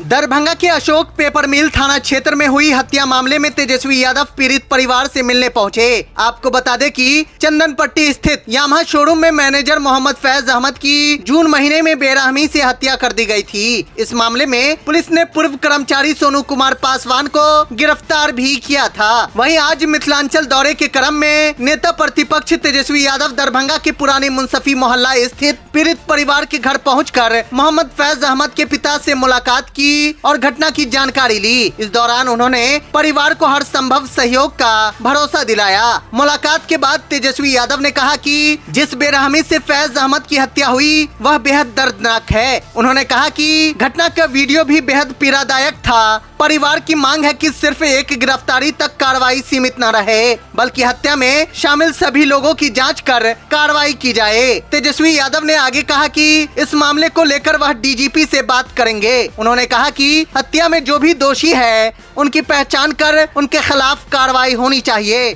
दरभंगा के अशोक पेपर मिल थाना क्षेत्र में हुई हत्या मामले में तेजस्वी यादव पीड़ित परिवार से मिलने पहुंचे। आपको बता दें कि चंदनपट्टी स्थित यामाहा शोरूम में मैनेजर मोहम्मद फैज अहमद की जून महीने में बेरहमी से हत्या कर दी गई थी। इस मामले में पुलिस ने पूर्व कर्मचारी सोनू कुमार पासवान को गिरफ्तार भी किया था। वहीं आज मिथिलांचल दौरे के क्रम में नेता प्रतिपक्ष तेजस्वी यादव दरभंगा के पुराने मुंसफी मोहल्ला स्थित पीड़ित परिवार के घर पहुंचकर मोहम्मद फैज अहमद के पिता से मुलाकात की और घटना की जानकारी ली। इस दौरान उन्होंने परिवार को हर संभव सहयोग का भरोसा दिलाया। मुलाकात के बाद तेजस्वी यादव ने कहा कि जिस बेरहमी से फैज अहमद की हत्या हुई वह बेहद दर्दनाक है। उन्होंने कहा कि घटना का वीडियो भी बेहद पीड़ादायक था। परिवार की मांग है कि सिर्फ एक गिरफ्तारी तक कार्रवाई सीमित न रहे, बल्कि हत्या में शामिल सभी लोगों की जांच कर कार्रवाई की जाए। तेजस्वी यादव ने आगे कहा कि इस मामले को लेकर वह डीजीपी से बात करेंगे। उन्होंने कहा कि हत्या में जो भी दोषी है उनकी पहचान कर उनके खिलाफ कार्रवाई होनी चाहिए।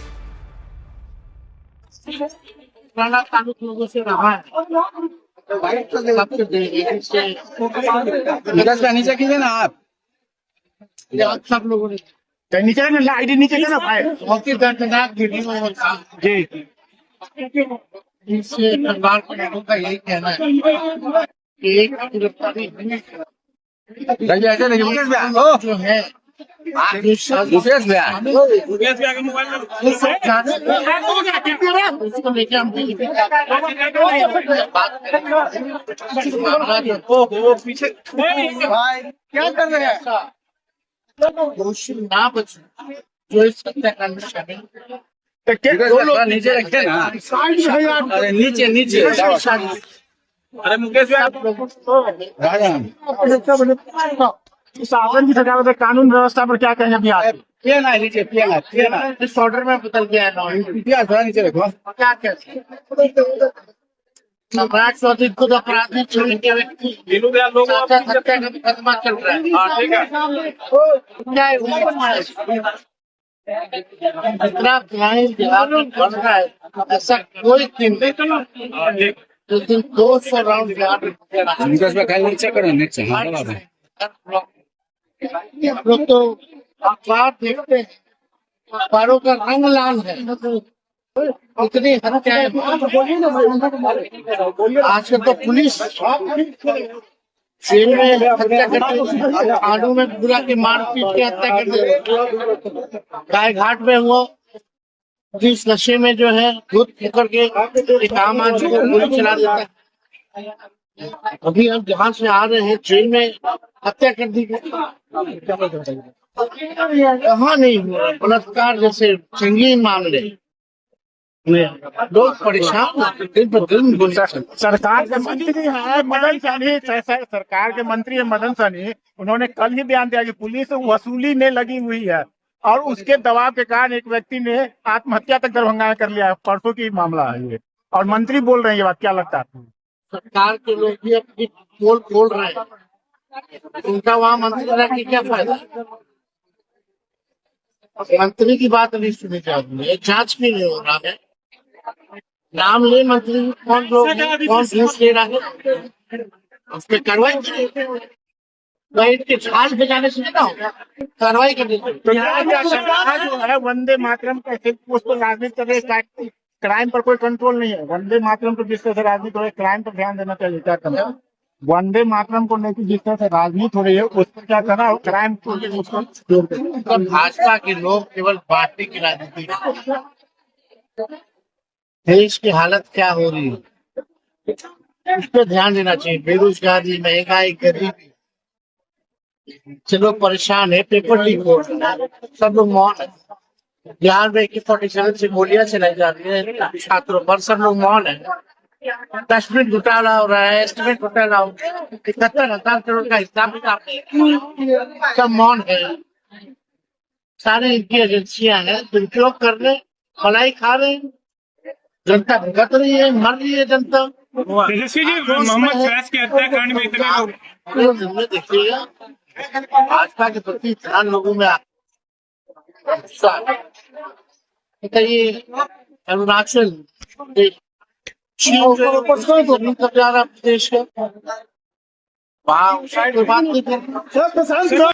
लोगों से रहा है नीचे कीजिए ना आप सब लोगों ने नीचे ना आईडी नीचे ना भाई बहुत दर्दनाक वीडियो जी इससे परिवार के लोगों का यही कहना है कि एक गिरफ्तारी जो है उसको लेके हम पीछे क्या कर रहे हैं दोषी ना बचे जो इस हत्याकांड में शामिल नीचे रखे ना अरे नीचे नीचे अरे मुकेश शासन की सजा में कानून व्यवस्था पर क्या कहेंगे अभी आप नीचे इस ऑर्डर में बदल गया है थोड़ा नीचे रखो क्या कहते सम्राट चौधरी खुद अपराधी छोड़ेंगे व्यक्ति हत्या का मुकदमा चल रहा है इतना क्राइम बिहार में बढ़ रहा है ऐसा कोई दिन जिस दिन 200 राउंड बिहार में लोग तो अखबार देखते हैं, अखबारों का रंग लाल है, इतनी हत्याएं। आजकल तो पुलिस जेल में हत्या करते, थानों में बुरा के मारपीट के हत्या करते। गाय घाट में वो जिस नशे में जो है दूध पकड़ के एक आम आदमी को गोली चला देता है। अभी हम जहाँ से आ रहे हैं जेल में हत्या कर दी गई, कहाँ नहीं हुआ बलात्कार जैसे संगीन मामले लोग परेशान दिन पर दिन। सरकार के मंत्री है मदन सहनी, सरकार के मंत्री है मदन सहनी, उन्होंने कल ही बयान दिया कि पुलिस वसूली में लगी हुई है और उसके दबाव के कारण एक व्यक्ति ने आत्महत्या तक दरभंगा में कर लिया है। परसों की मामला है ये, और मंत्री बोल रहे हैं ये बात, क्या लगता है? सरकार के लोग भी अपनी पोल खोल रहे हैं, उनका वहाँ मंत्री रह के क्या फायदा? मंत्री की बात नहीं सुनी जाती है, जांच भी नहीं हो रहा है। नाम ले मंत्री कौन लोग कौन घूस ले रहा है, उस पर कार्रवाई के झाल भेजाने से ना होगा, कार्रवाई करनी सरकार जो है वंदे मातरम का राजनीति कर रहे, क्राइम पर कोई कंट्रोल नहीं है। वंदे मातरम को जिस तरह से राजनीति हो रही है, क्राइम पर ध्यान देना चाहिए। क्या करना वंदे मातरम को लेकर जिस तरह से राजनीति हो रही है उस पर क्या करना, क्राइम को तो भाजपा के लोग केवल पार्टी की राजनीति, देश की हालत क्या हो रही है उस पर ध्यान देना चाहिए। बेरोजगारी, महंगाई, गरीबी से लोग परेशान है। पेपर लीक हो रहा है, सब लोग मौन है। बिहार में AK-47 से गोलियां चलाई जा रही है छात्रों पर, सब लोग मौन है। डस्टबिन घोटाला हो रहा है, एस्टिमेट घोटाला हो रहा है, 71,000 करोड़ का हिसाब किताब, सब मौन है। सारी इनकी एजेंसियां हैं, दुरुपयोग कर रहे, मलाई खा रहे, जनता भुगत रही है, मर रही है जनता। तेजस्वी जी, मोहम्मद फैज के हत्याकांड में इतने लोग देखिएगा भाजपा के प्रति इतना लोगों में ये अरुणाचल चीन जो प्रदेश का वहाँ उस साइड में बात की थी।